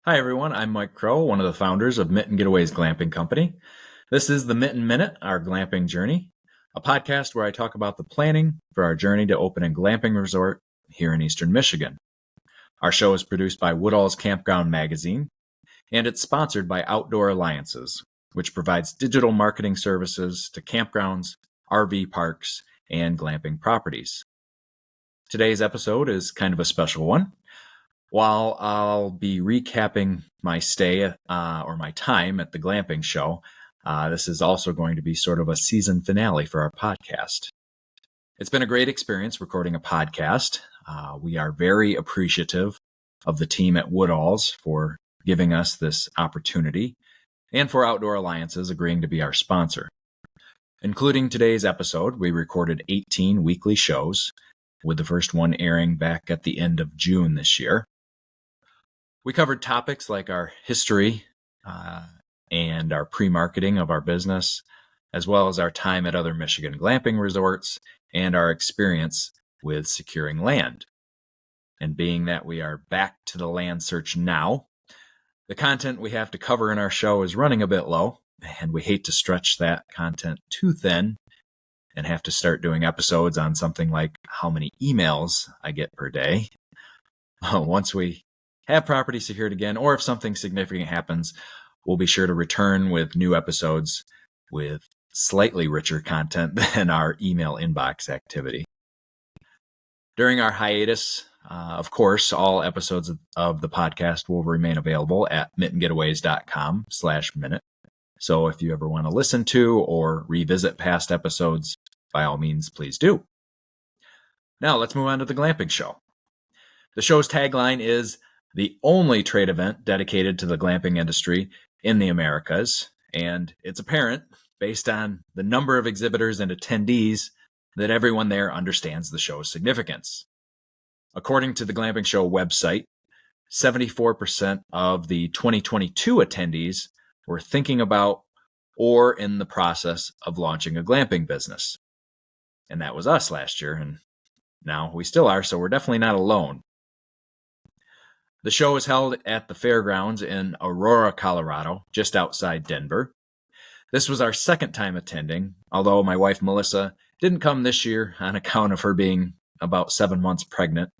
Hi, everyone. I'm Mike Crowe, one of the founders of Mitten Getaways Glamping Company. This is the Mitten Minute, our glamping journey, a podcast where I talk about the planning for our journey to open a glamping resort here in Eastern Michigan. Our show is produced by Woodall's Campground Magazine, and it's sponsored by Outdoor Alliances, which provides digital marketing services to campgrounds, RV parks, and glamping properties. Today's episode is kind of a special one. While I'll be recapping my stay or my time at the Glamping Show, this is also going to be sort of a season finale for our podcast. It's been a great experience recording a podcast. We are very appreciative of the team at Woodall's for giving us this opportunity and for Outdoor Alliances agreeing to be our sponsor. Including today's episode, we recorded 18 weekly shows, with the first one airing back at the end of June this year. We covered topics like our history and our pre-marketing of our business, as well as our time at other Michigan glamping resorts and our experience with securing land. And being that we are back to the land search now, the content we have to cover in our show is running a bit low, and we hate to stretch that content too thin and have to start doing episodes on something like how many emails I get per day. Once we have property secured again, or if something significant happens, we'll be sure to return with new episodes with slightly richer content than our email inbox activity. During our hiatus, of course, all episodes of the podcast will remain available at mittengetaways.com/minute. So if you ever want to listen to or revisit past episodes, by all means, please do. Now let's move on to the Glamping Show. The show's tagline is the only trade event dedicated to the glamping industry in the Americas, and it's apparent, based on the number of exhibitors and attendees, that everyone there understands the show's significance. According to the Glamping Show website, 74% of the 2022 attendees were thinking about or in the process of launching a glamping business. And that was us last year, and now we still are, so we're definitely not alone. The show is held at the fairgrounds in Aurora, Colorado, just outside Denver. This was our second time attending, although my wife Melissa didn't come this year on account of her being about 7 months pregnant,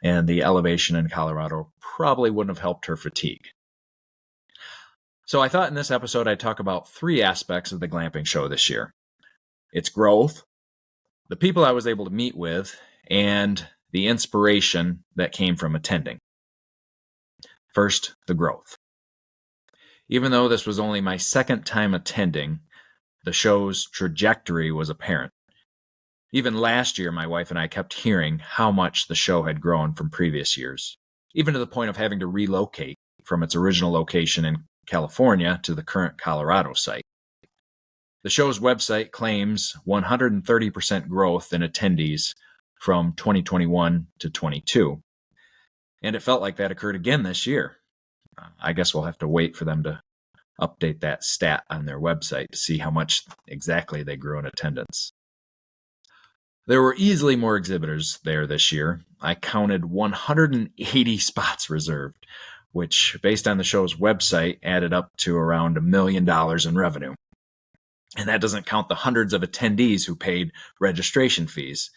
and the elevation in Colorado probably wouldn't have helped her fatigue. So I thought in this episode I'd talk about 3 aspects of the Glamping Show this year. Its growth, the people I was able to meet with, and the inspiration that came from attending. First, the growth. Even though this was only my second time attending, the show's trajectory was apparent. Even last year, my wife and I kept hearing how much the show had grown from previous years, even to the point of having to relocate from its original location in California to the current Colorado site. The show's website claims 130% growth in attendees from 2021 to 22. And it felt like that occurred again this year. I guess we'll have to wait for them to update that stat on their website to see how much exactly they grew in attendance. There were easily more exhibitors there this year. I counted 180 spots reserved, which, based on the show's website, added up to around $1 million in revenue. And that doesn't count the hundreds of attendees who paid registration fees.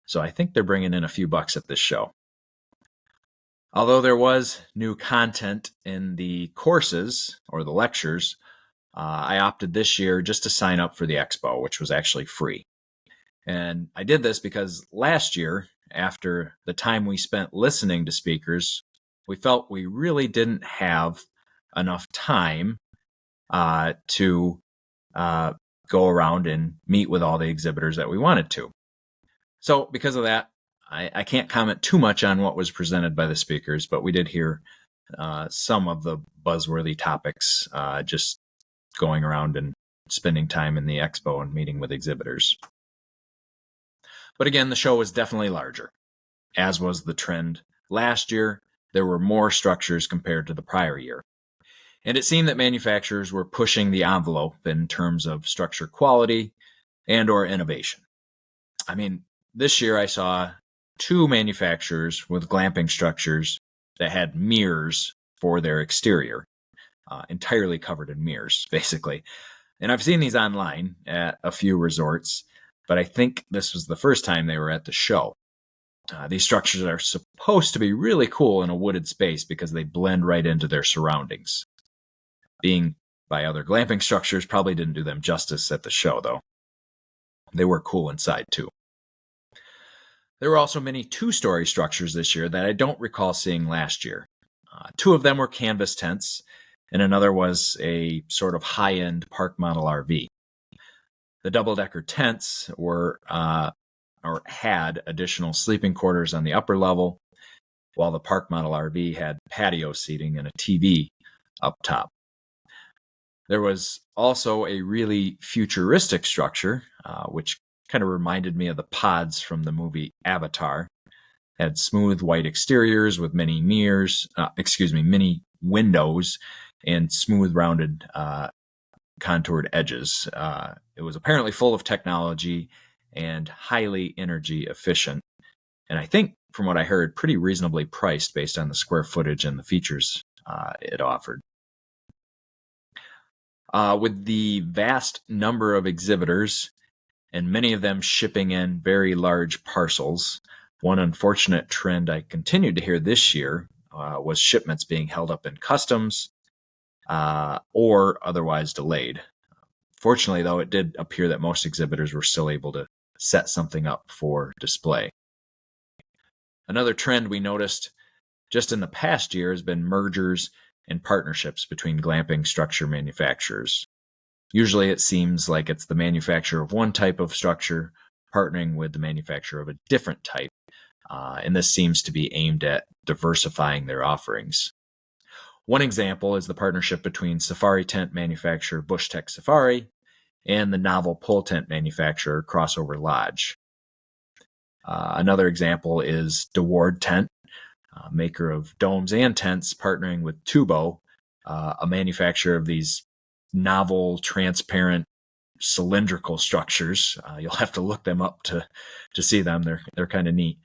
So I think they're bringing in a few bucks at this show. Although there was new content in the courses or the lectures, I opted this year just to sign up for the expo, which was actually free. And I did this because last year, after the time we spent listening to speakers, we felt we really didn't have enough time to go around and meet with all the exhibitors that we wanted to. So because of that, I can't comment too much on what was presented by the speakers, but we did hear some of the buzzworthy topics just going around and spending time in the expo and meeting with exhibitors. But again, the show was definitely larger, as was the trend. Last year, there were more structures compared to the prior year. And it seemed that manufacturers were pushing the envelope in terms of structure quality and or innovation. I mean, this year I saw 2 manufacturers with glamping structures that had mirrors for their exterior, entirely covered in mirrors, basically. And I've seen these online at a few resorts, but I think this was the first time they were at the show. These structures are supposed to be really cool in a wooded space because they blend right into their surroundings. Being by other glamping structures probably didn't do them justice at the show, though. They were cool inside, too. There were also many two-story structures this year that I don't recall seeing last year. Two of them were canvas tents, and another was a sort of high-end park model RV. The double-decker tents were or had additional sleeping quarters on the upper level, while the park model RV had patio seating and a TV up top. There was also a really futuristic structure, which kind of reminded me of the pods from the movie Avatar. It had smooth white exteriors with many many windows and smooth rounded contoured edges. It was apparently full of technology and highly energy efficient. And I think, from what I heard, pretty reasonably priced based on the square footage and the features it offered. With the vast number of exhibitors, and many of them shipping in very large parcels, one unfortunate trend I continued to hear this year was shipments being held up in customs or otherwise delayed. Fortunately, though, it did appear that most exhibitors were still able to set something up for display. Another trend we noticed just in the past year has been mergers and partnerships between glamping structure manufacturers. Usually it seems like it's the manufacturer of one type of structure partnering with the manufacturer of a different type, and this seems to be aimed at diversifying their offerings. One example is the partnership between safari tent manufacturer Bush Tech Safari and the novel pole tent manufacturer Crossover Lodge. Another example is DeWard Tent, maker of domes and tents, partnering with Tubo, a manufacturer of these novel, transparent, cylindrical structures. You'll have to look them up to see them. They're kind of neat.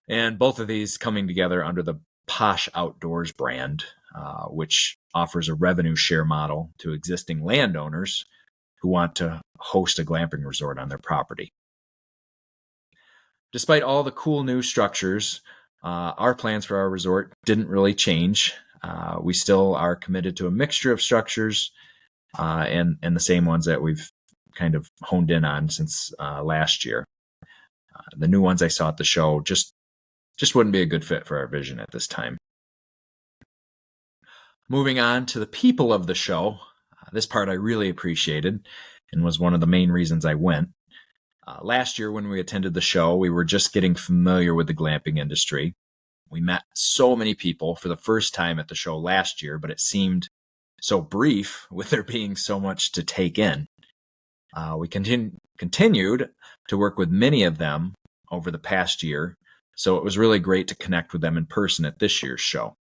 And both of these coming together under the Posh Outdoors brand, which offers a revenue share model to existing landowners who want to host a glamping resort on their property. Despite all the cool new structures, our plans for our resort didn't really change. We still are committed to a mixture of structures and the same ones that we've kind of honed in on since last year. The new ones I saw at the show just wouldn't be a good fit for our vision at this time. Moving on to the people of the show, this part I really appreciated and was one of the main reasons I went. Last year when we attended the show, we were just getting familiar with the glamping industry. We met so many people for the first time at the show last year, but it seemed so brief with there being so much to take in. We continued to work with many of them over the past year, so it was really great to connect with them in person at this year's show.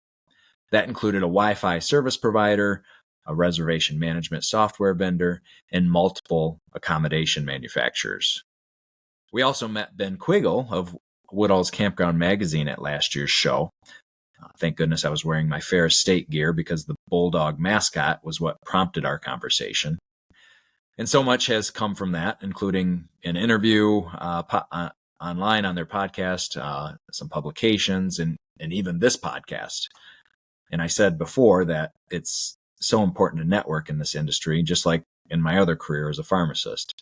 That included a Wi-Fi service provider, a reservation management software vendor, and multiple accommodation manufacturers. We also met Ben Quiggle of Woodall's Campground Magazine at last year's show. Thank goodness I was wearing my Ferris State gear because the Bulldog mascot was what prompted our conversation. And so much has come from that, including an interview online on their podcast, some publications, and even this podcast. And I said before that it's so important to network in this industry, just like in my other career as a pharmacist.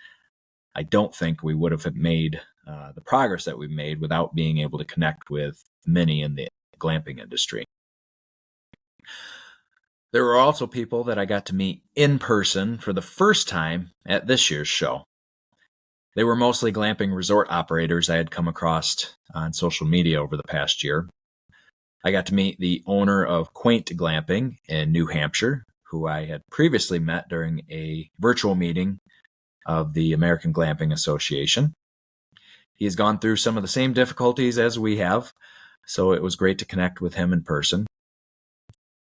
I don't think we would have made the progress that we've made without being able to connect with many in the glamping industry. There were also people that I got to meet in person for the first time at this year's show. They were mostly glamping resort operators I had come across on social media over the past year. I got to meet the owner of Quaint Glamping in New Hampshire, who I had previously met during a virtual meeting of the American Glamping Association. He has gone through some of the same difficulties as we have, so it was great to connect with him in person.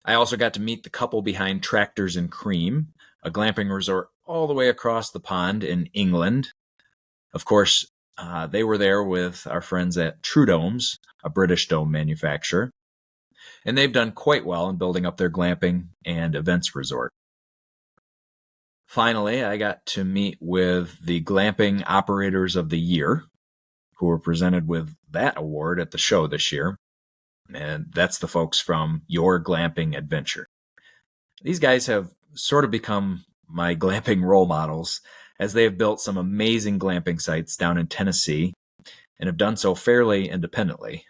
I also got to meet the couple behind Tractors and Cream, a glamping resort all the way across the pond in England. Of course, they were there with our friends at True Domes, a British dome manufacturer. and they've done quite well in building up their glamping and events resort. Finally, I got to meet with the Glamping Operators of the Year, who were presented with that award at the show this year. And that's the folks from Your Glamping Adventure. These guys have sort of become my glamping role models, as they have built some amazing glamping sites down in Tennessee and have done so fairly independently.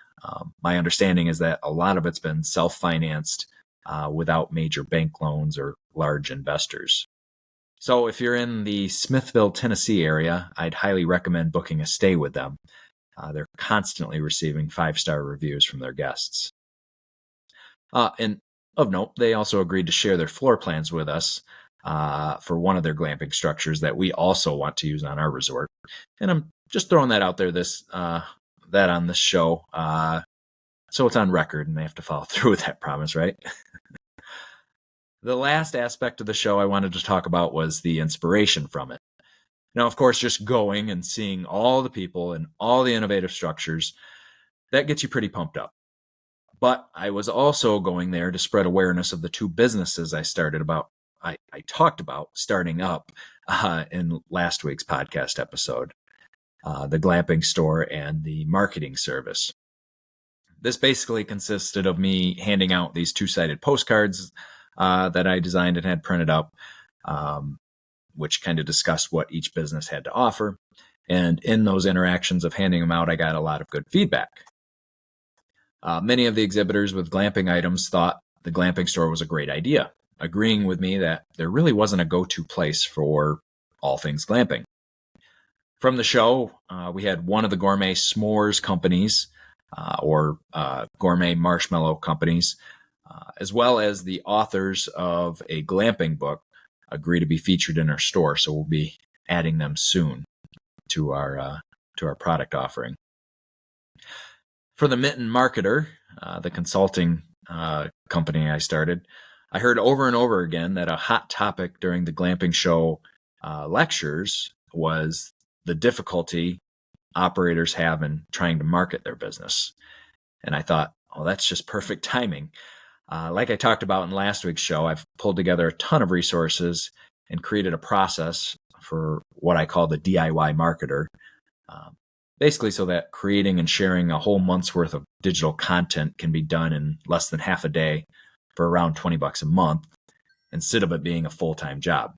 My understanding is that a lot of it's been self-financed without major bank loans or large investors. So if you're in the Smithville, Tennessee area, I'd highly recommend booking a stay with them. They're constantly receiving 5-star reviews from their guests. And of note, they also agreed to share their floor plans with us for one of their glamping structures that we also want to use on our resort. And I'm just throwing that out there, that on this show, so it's on record, and they have to follow through with that promise, right? The last aspect of the show I wanted to talk about was the inspiration from it. Now, of course, just going and seeing all the people and all the innovative structures, that gets you pretty pumped up. But I was also going there to spread awareness of the 2 businesses I talked about starting up in last week's podcast episode, the glamping store and the marketing service. This basically consisted of me handing out these 2-sided postcards that I designed and had printed up, which kind of discussed what each business had to offer. And in those interactions of handing them out, I got a lot of good feedback. Many of the exhibitors with glamping items thought the glamping store was a great idea, agreeing with me that there really wasn't a go-to place for all things glamping. From the show, we had one of the gourmet s'mores companies, or gourmet marshmallow companies, as well as the authors of a glamping book, agree to be featured in our store. So we'll be adding them soon to our product offering. For the Mitten Marketer, the consulting company I started, I heard over and over again that a hot topic during the Glamping Show lectures was the difficulty operators have in trying to market their business. And I thought, oh, that's just perfect timing. Like I talked about in last week's show, I've pulled together a ton of resources and created a process for what I call the DIY marketer. Basically so that creating and sharing a whole month's worth of digital content can be done in less than half a day for around $20 a month, instead of it being a full-time job.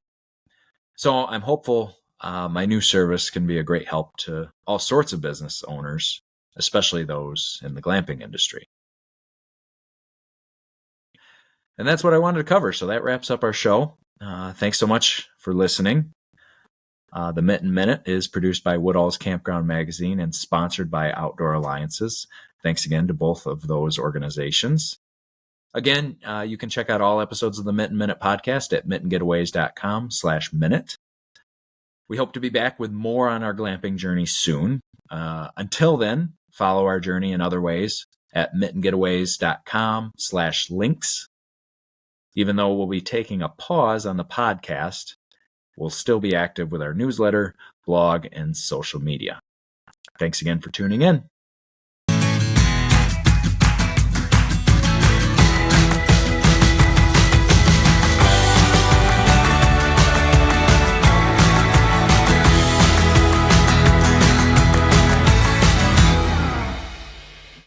So I'm hopeful my new service can be a great help to all sorts of business owners, especially those in the glamping industry. And that's what I wanted to cover. So that wraps up our show. Thanks so much for listening. The Mitten Minute is produced by Woodall's Campground Magazine and sponsored by Outdoor Alliances. Thanks again to both of those organizations. Again, you can check out all episodes of the Mitten Minute podcast at mittengetaways.com/minute. We hope to be back with more on our glamping journey soon. Until then, follow our journey in other ways at mittengetaways.com/links. Even though we'll be taking a pause on the podcast, we'll still be active with our newsletter, blog, and social media. Thanks again for tuning in.